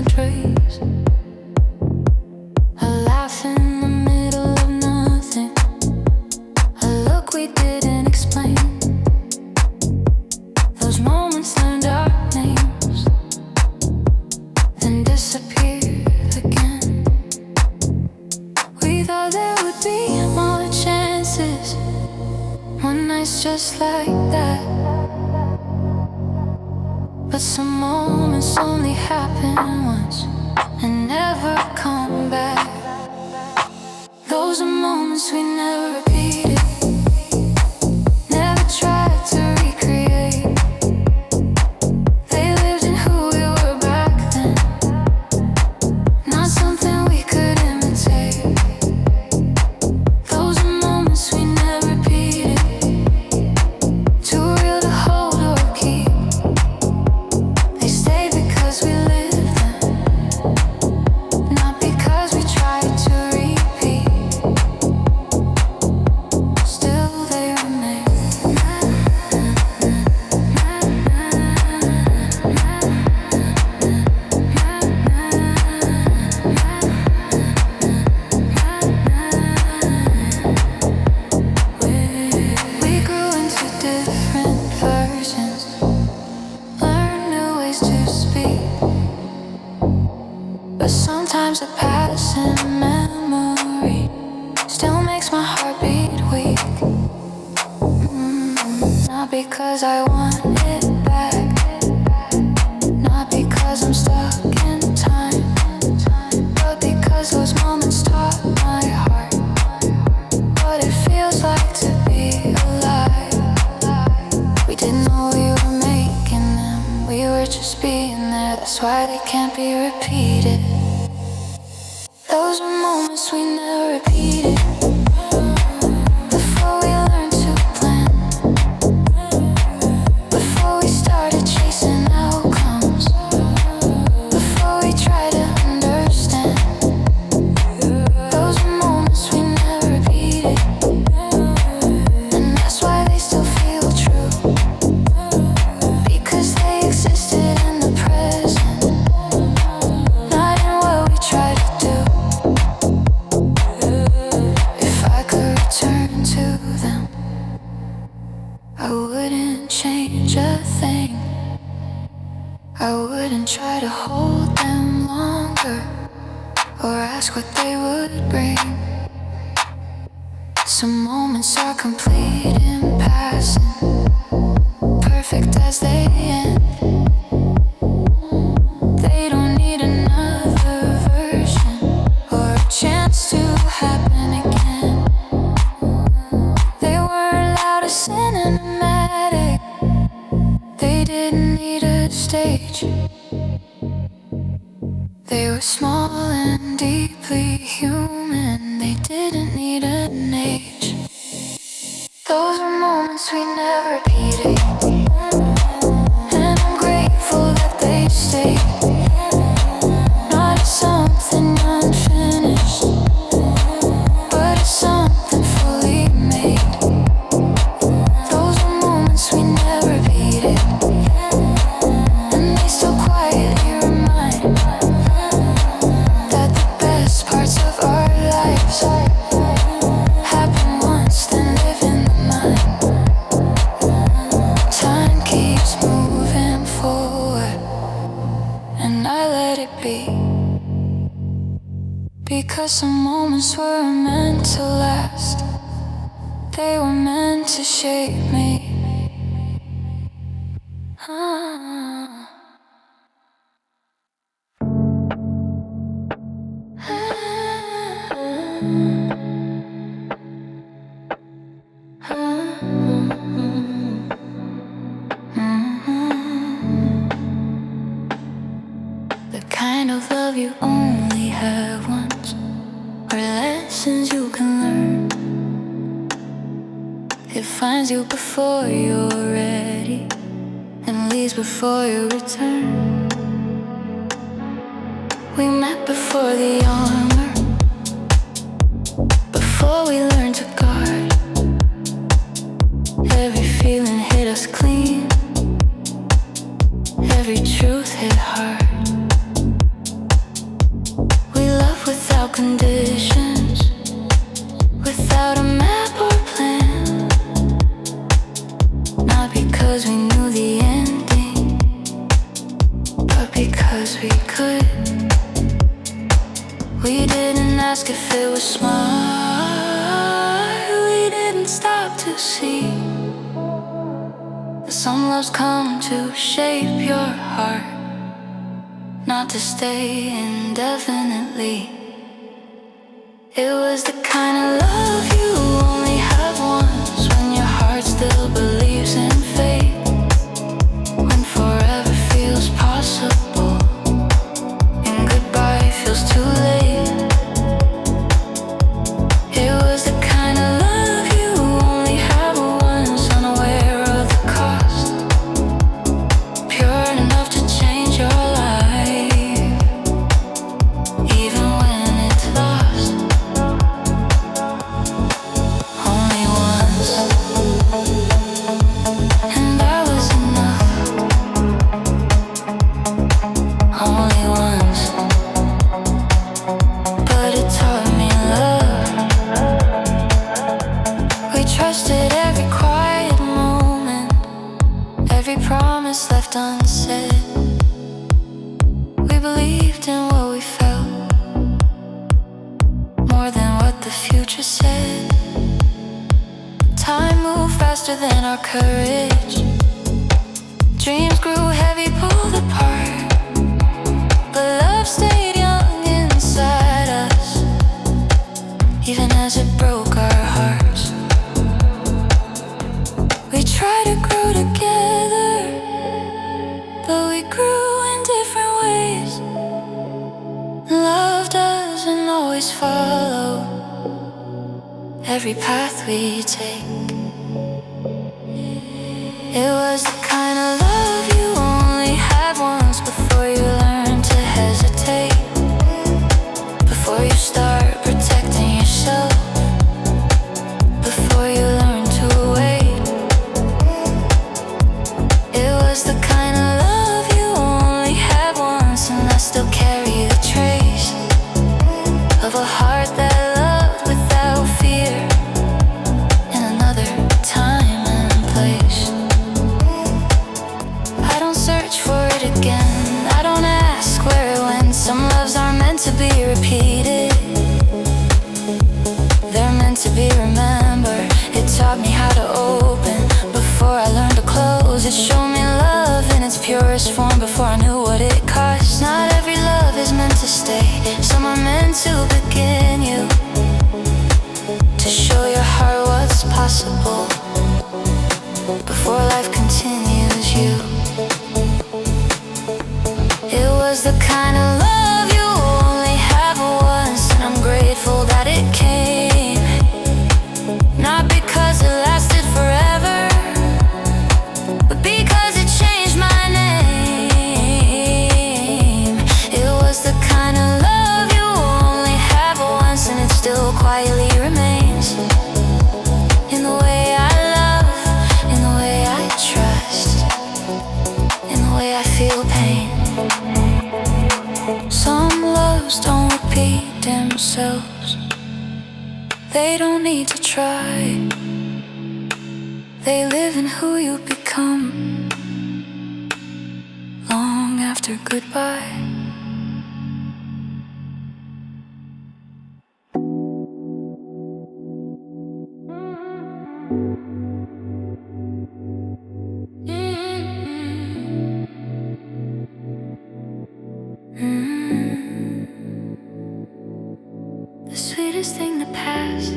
trace. A laugh in the middle of nothing, a look we didn't explain. Those moments learned our names, then disappeared again. We thought there would be more chances, one night's just like that. But some moments only happen once and never come back. Those are moments we never repeated, never tried to recreate. They lived in who we were back then, not something we could imitate. Those are moments we never repeated, too real to hold or keep. They stay because we live them, not because we tried to repeat. Still they remain. We grew into different versions, learned new ways to speak. But sometimes a passing memory still makes my heart beat weak. Not because I want it back, not because I'm stuck in time, but because those moments taught my heart what it feels like to be alive. We didn't know we were making them, we were just being there. That's why they can't be repeated. Those are moments we never repeated. Before we learned to plan, before we started chasing outcomes, before we tried to understand. Those are moments we never repeated, and that's why they still feel true, because they existed in the present, not in what we try to do. If I could return to them, I wouldn't change a thing. I wouldn't try to hold them longer or ask what they would bring. Some moments are complete in passing, perfect as they end. They don't need another version or a chance to happen again. They weren't loud or cinematic, they didn't need a stage. They were small and deeply human, they didn't need an age. Those are moments we never repeated, and I'm grateful that they stayed. Not as something unfinished, but as something fully made. Those are moments we never repeated, and they still quietly remind that the best parts of our lives happen once, then live in the mind. Time keeps moving forward, and I let it be, because some moments were meant to last. They were meant to shape me. The kind of love you only have once, or lessons you can learn. It finds you before you're ready and leaves before you return. We met before the armor, before we learned to guard. Every feeling hit us clean, every truth hit hard. We didn't ask if it was smart. We didn't stop to see that some loves come to shape your heart, not to stay indefinitely. It was the kind of love you only have once, when your heart still believes in fate, when forever feels possible and goodbye feels too late. It was the kind of love you only have once, unaware of the cost, pure enough to change your life, even when it's lost. Only once, and that was enough. Only once, but it taught me love. We trusted every quiet moment, every promise left unsaid. We believed in what we felt, more than what the future said. Time moved faster than our courage. Dreams grew heavy, pulled apart, but love stayed young inside us, even as it broke our hearts. We tried to grow together, but we grew in different ways. Love doesn't always follow every path we take. It was the kind of love you only had once, before you learn to hesitate, before you start protecting yourself, before you learn to wait. It was the kind of love you only had once, and I still carry the trace of a heart that loved without fear, in another time and place. I don't search for it again, I don't ask where it went. Some loves aren't meant to be repeated, they're meant to be remembered. It taught me how to open before I learned to close. It showed me love in its purest form before I knew what it cost. Not every love is meant to stay, some are meant to begin you, to show your heart what's possible before life continues you. It was the kind of love you only have once, and I'm grateful that it came, not because it lasted forever, but because it changed my name. It was the kind of love you only have once, and it still quietly remains, in the way I love, in the way I trust, in the way I feel pain. Some loves don't repeat themselves, they don't need to try, they live in who you become long after goodbye. The sweetest thing that passed,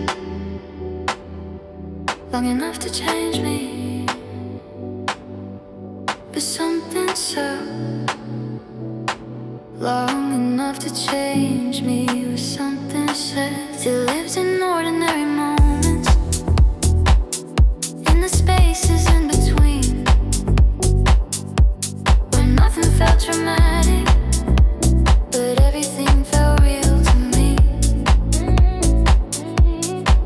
long enough to change me, but something so long enough to change me was something said. It lives in ordinary moments, in the spaces in between, where nothing felt dramatic, but everything felt real to me.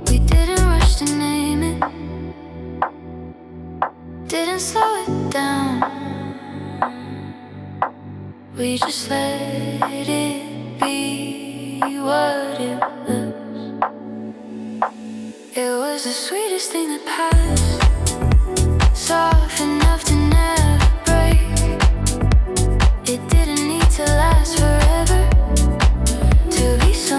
We didn't rush to name it, didn't slow it down, we just let it be what it was. It was the sweetest thing that passed, soft enough to never break. It didn't need to last forever to be so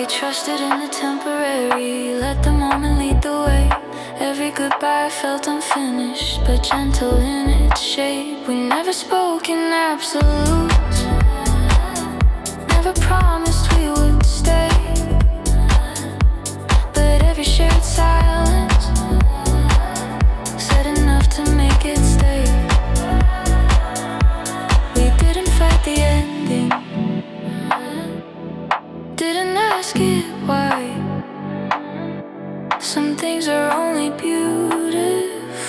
We trusted in the temporary, let the moment lead the way. Every goodbye felt unfinished, but gentle in its shape. We never spoke in absolutes, never promised we would stay. But every shared silence said enough to make it stay. We didn't fight the ending, didn't ask it why. Some things are only beautiful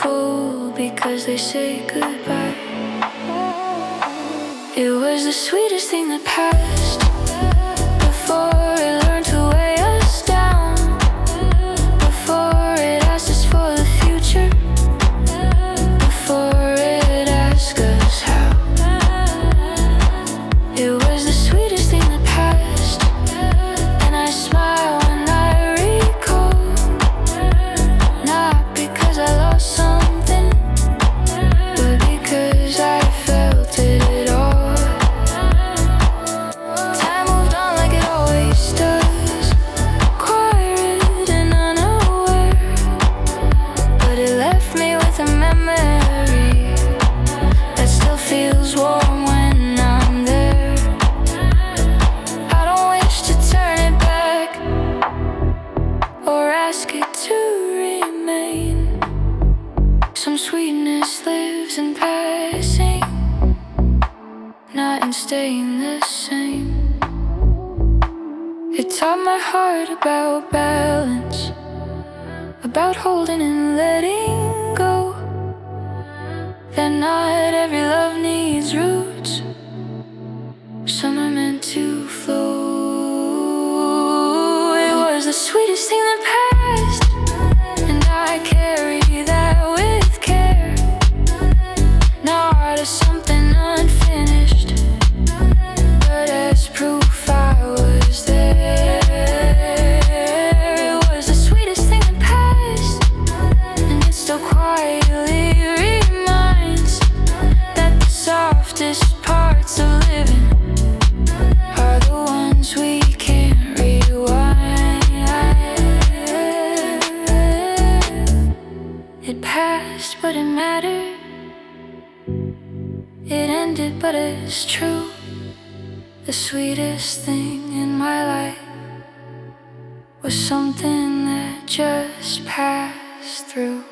because they say goodbye. It was the sweetest thing that passed before it learned to weigh us down, before it asked us for the future, before it asked us how. It was the sweetest thing that passed, and I smile when I recall. Not because I lost something, but because I felt it all. Time moved on like it always does, quiet and unaware, but it left me with a memory that still feels warm when I'm there. I don't wish to turn it back or ask it to remain. Some sweetness lives in passing, not in staying the same. It taught my heart about balance, about holding and letting go, that not every love needs roots, some are meant to flow. It was the sweetest thing that passed, and I carry that with care, not as something unfinished, but as proof I was there. It was the sweetest thing that passed, and it still quietly reminds that the softest parts of living are the ones we can't rewind. It passed, but it mattered. It ended, but it's true. The sweetest thing in my life was something that just passed through.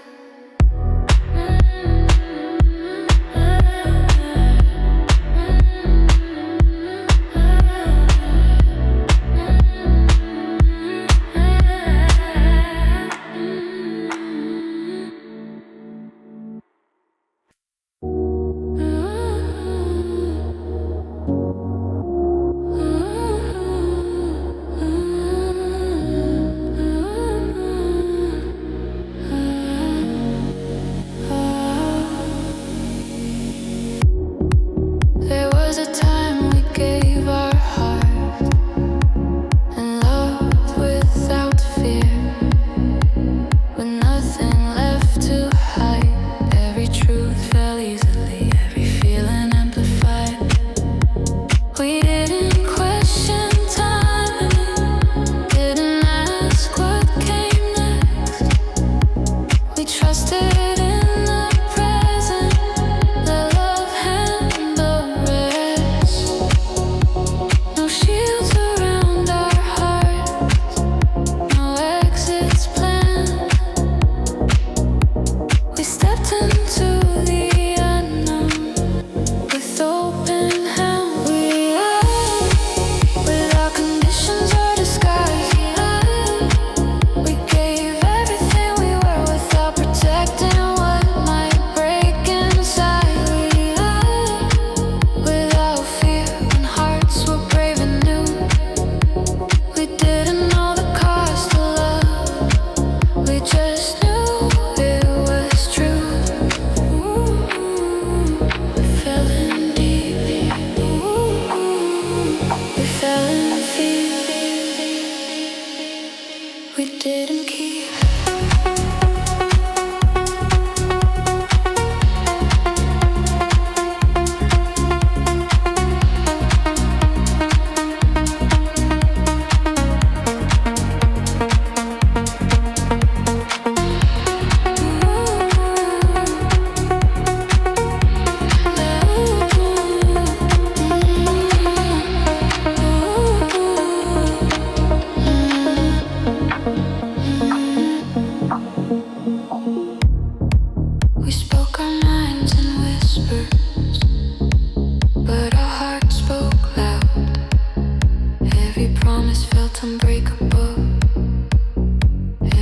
felt unbreakable.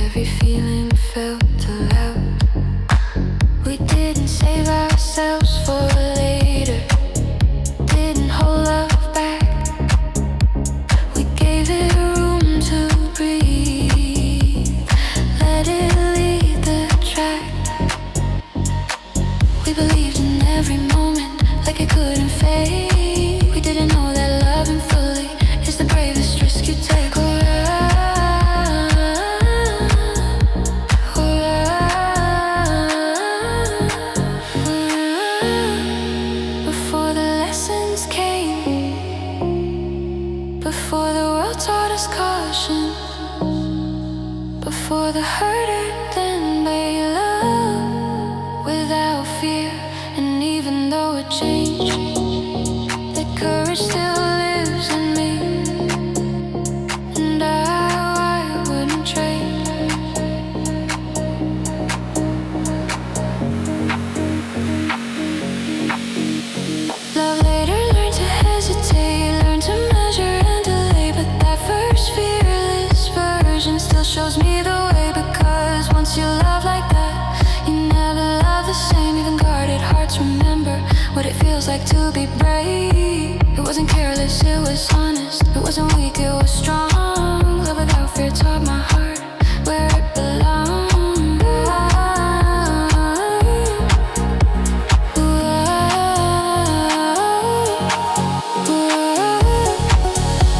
Every feeling felt allowed. We didn't save ourselves for later. Didn't hold love back. We gave it room to breathe. Let it lead the track. We believed in every moment like it couldn't fade. We didn't know that loving fully is the bravest risk you take. Before the lessons came, before the world taught us caution, before the hurt then made love without fear. And even though it changed, the courage still lives in me. And I wouldn't trade. Love later learned to hesitate, learned to measure and delay. But that first fearless version still shows me the way. Because once you love like that, you never love the same. Even guarded hearts remember what it feels like to be brave. It wasn't careless, it was honest. It wasn't weak, it was strong. Love without fear taught my heart where it belongs.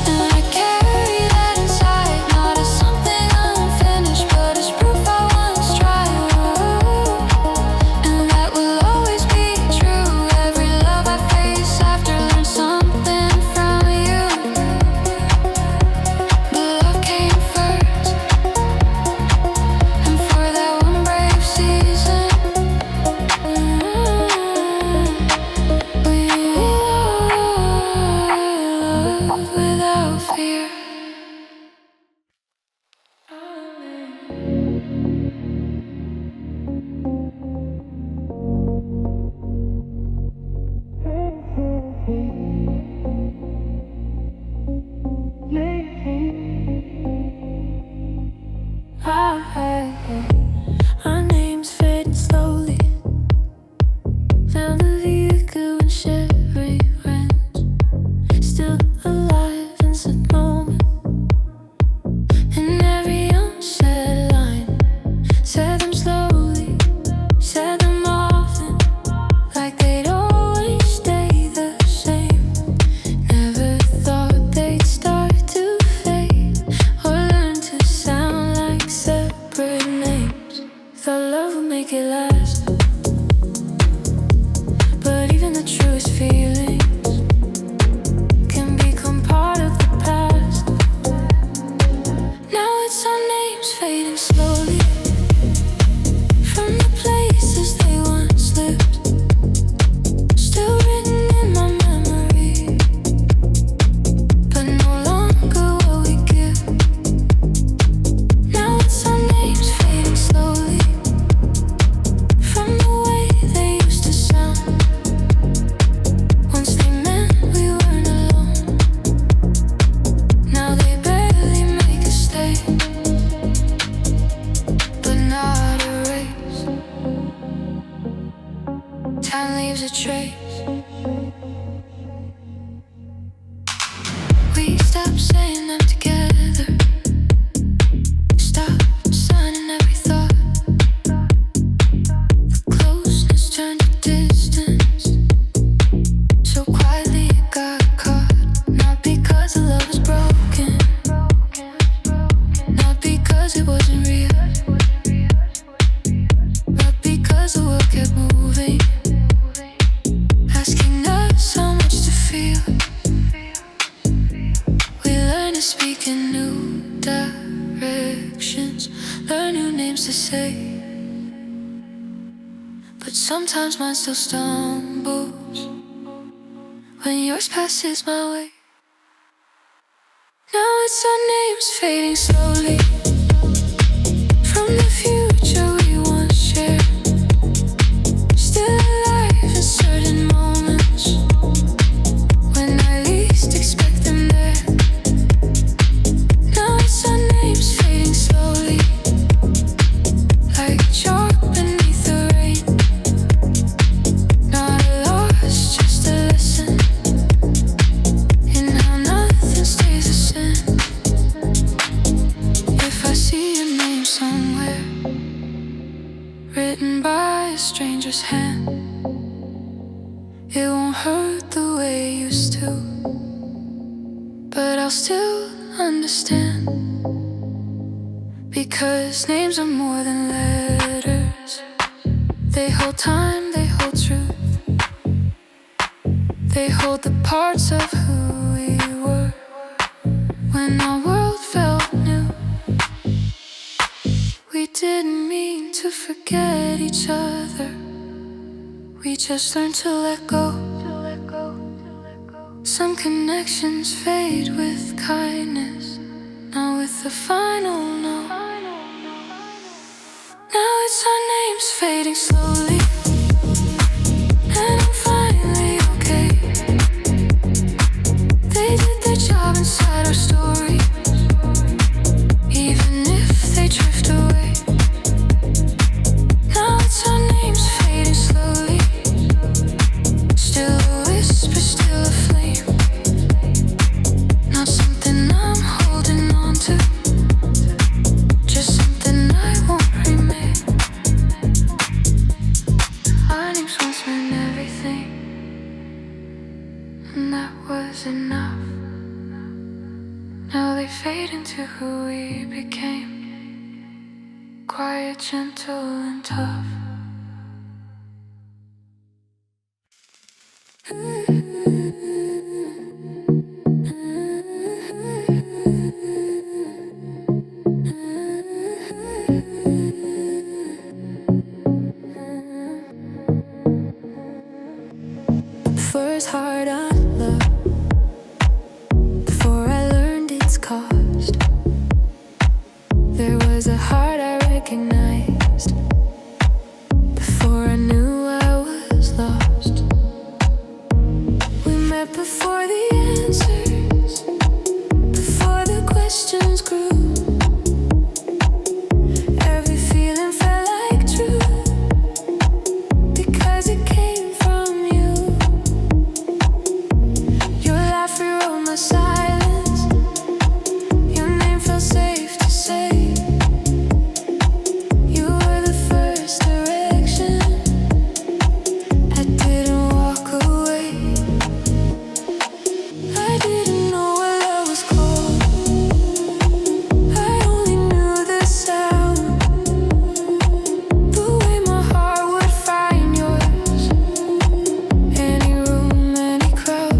And I carry that inside, not as something unfinished, but as proof I once tried. And that will always be true. Every love I face after learned something from you. But love came first, and for that one brave season, we love without fear. Our names fading slowly. Found a vehicle and sharing rents. Still alive in that moment. And every unsaid line, said them slowly, said them often, like they'd always stay the same. Never thought they'd start to fade or learn to sound like separate names. Thought love would make it last, but even the truest feelings can become part of the past. Now it's our names fading slowly from the places they once lived, still written in my memory, but no longer what we give. Now it's our names fading slowly from the way they used to sound. Once they meant we weren't alone. Now they barely make us stay, but not erase. Time leaves a trace. We stopped saying them together. Stop signing every thought. The closeness turned to distance. So quietly it got caught. Not because the love was broken, not because it wasn't real, but because the world kept moving, asking us how much to feel. We learn to speak in new directions, learn new names to say. But sometimes mine still stumbles when yours passes my way. Now it's our names fading slowly from the future we once shared. Still alive in certain moments when I least expect them there. stranger's hand. It won't hurt the way it used to, but I'll still understand, because names are more than letters. They hold time, they hold truth. They hold the parts of who we were when our world felt new. We didn't mean to forget each other. We just learned to let go. Some connections fade with kindness, not with the final no. Now it's our names fading slowly, and I'm finally okay. They did their job inside our story, even if they drift away. Now it's our names fading slowly, still a whisper, still a flame. Not something I'm holding on to, just something I won't remain. Our names once meant everything, and that was enough. Now they fade into who we became, quiet, gentle, and tough. First heart I loved, before I learned its cost. There was a heart I recognized, before I knew I was lost. We met before the answers, before the questions grew. Every feeling felt like truth, because it came from you. Your laugh rewrote my silence. Your name felt safe to say. You were the first direction. I didn't walk away. I didn't know what love was called. I only knew the sound, the way my heart would find yours. Any room, any crowd.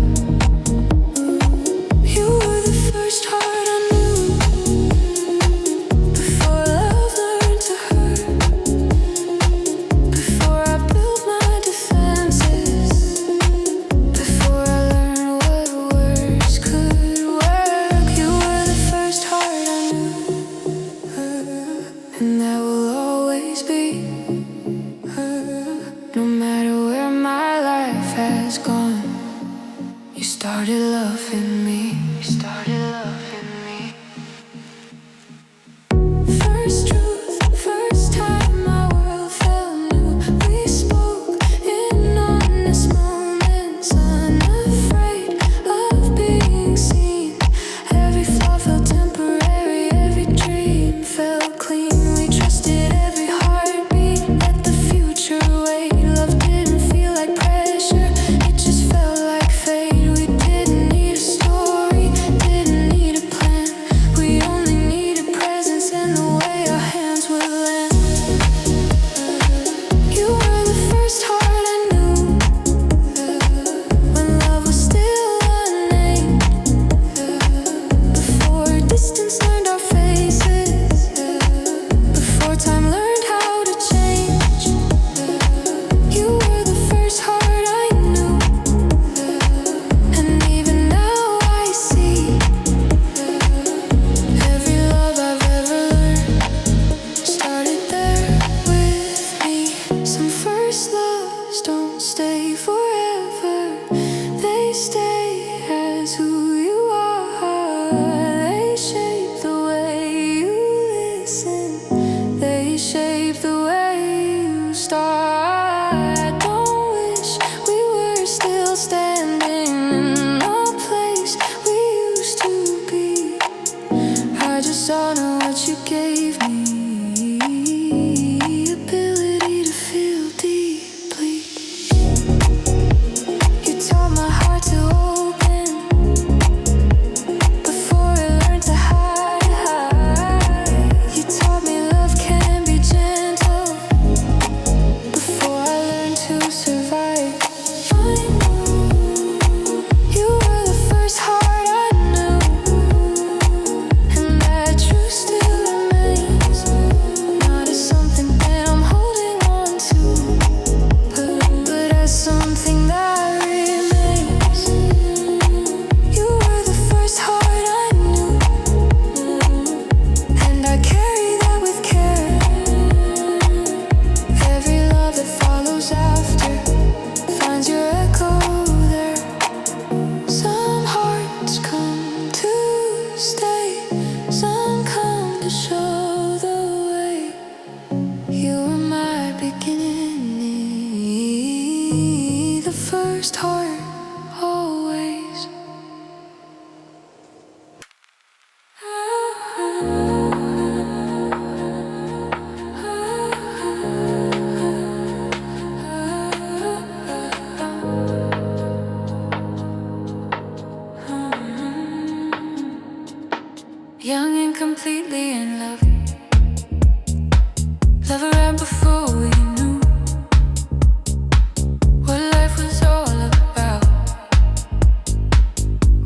You were the first heart I knew, before love learned to hurt, before I built my defenses, before I learned what words could work. You were the first heart I knew, and that will always be. No matter where my life has gone, you started loving me. You started loving me. First truth, first time my world felt new. We spoke in honest moments, unafraid of being seen. Every flaw felt temporary, every dream felt clean. We trusted every heartbeat, let the future wait. Love didn't feel like pressure, it just felt like fate. We didn't need a story, didn't need a plan. We only needed presence and the way our hands would land. You were the first heart I knew, when love was still unnamed, before distance learned our faces, before time learned how to change. You were the first heart I knew, and even now I see every love I've ever learned started there with me. Some first loves don't stay forever, they stay as who you are. They shape the way you listen, they shape the way you start. I don't wish we were still standing in a place we used to be. I just honor what you gave me, ability to feel deep. young and completely in love. Love right before we knew what life was all about.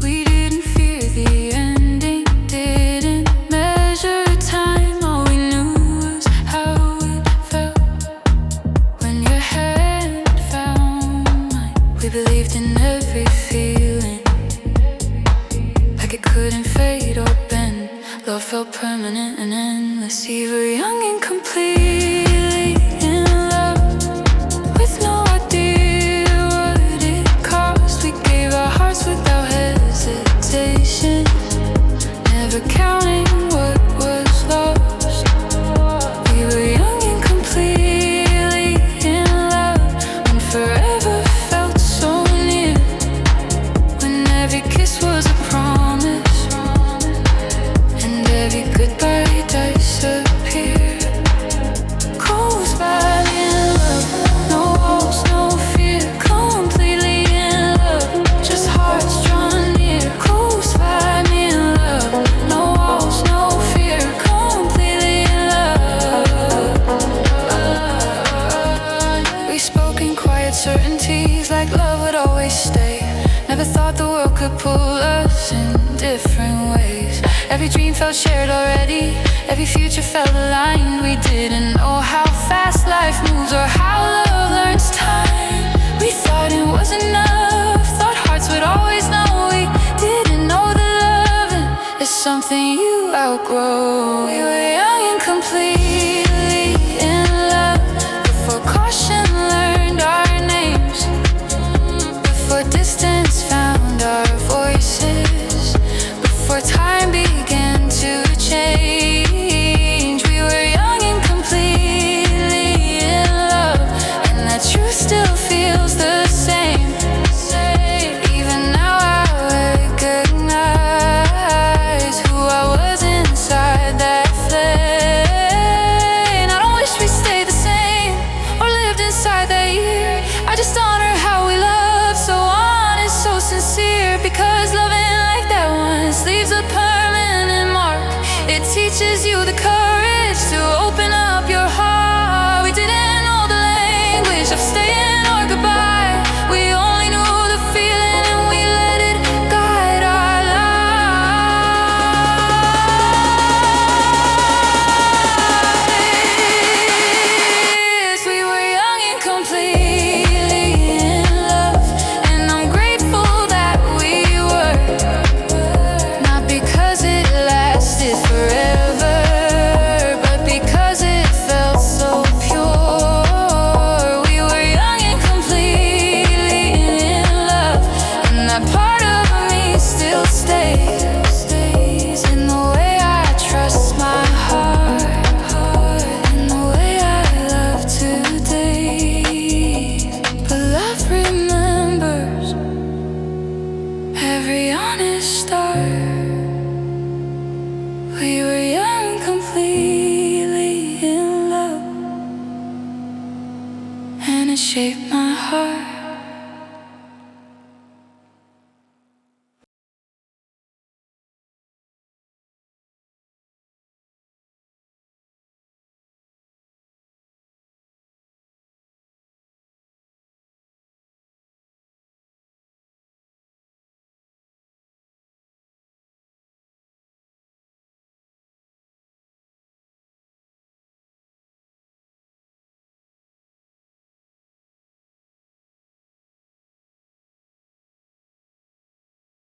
We didn't fear the ending, didn't measure time. All we knew was how it felt when your hand found mine. We believed in every feeling, like it couldn't fade or bend. Love felt permanent and endless. We were young and completely in love, with no idea what it cost. We gave our hearts without hesitation, never counting what was lost. We were young and completely in love, and forever felt so near, when every kiss was a promise, and every goodbye disappeared. Close by in love, no walls, no fear. Completely in love, just hearts drawn near. Close by me in love, no walls, no fear. Completely in love. We spoke in quiet certainties, like love would always stay. Never thought the world could pull us in different ways. Every dream felt shared already, every future felt aligned. We didn't know how fast life moves or how love learns time. We thought it was enough, thought hearts would always know. We didn't know that loving is something you outgrow. We were young and completely in love, before caution learned our names, before distance found our voices, before time began to change. We were young and completely in love, and that truth still feels the same. Even now I recognize who I was inside that flame. I don't wish we stayed the same or lived inside that year. I just honor how we loved, so honest, so sincere, because loving like that once leaves a permanent mark. It teaches you the courage to open up your heart. We didn't know the language of staying or goodbye. We only knew the feeling, and we let it guide our lives. We were young and completely in love, and I'm grateful that we were. Not because it lasted forever, but because it felt so pure. We were young and completely in love, and that part of me still stays in the way I trust my heart, in the way I love today. But love remembers every honest start. We were young, completely in love, and it shaped my heart.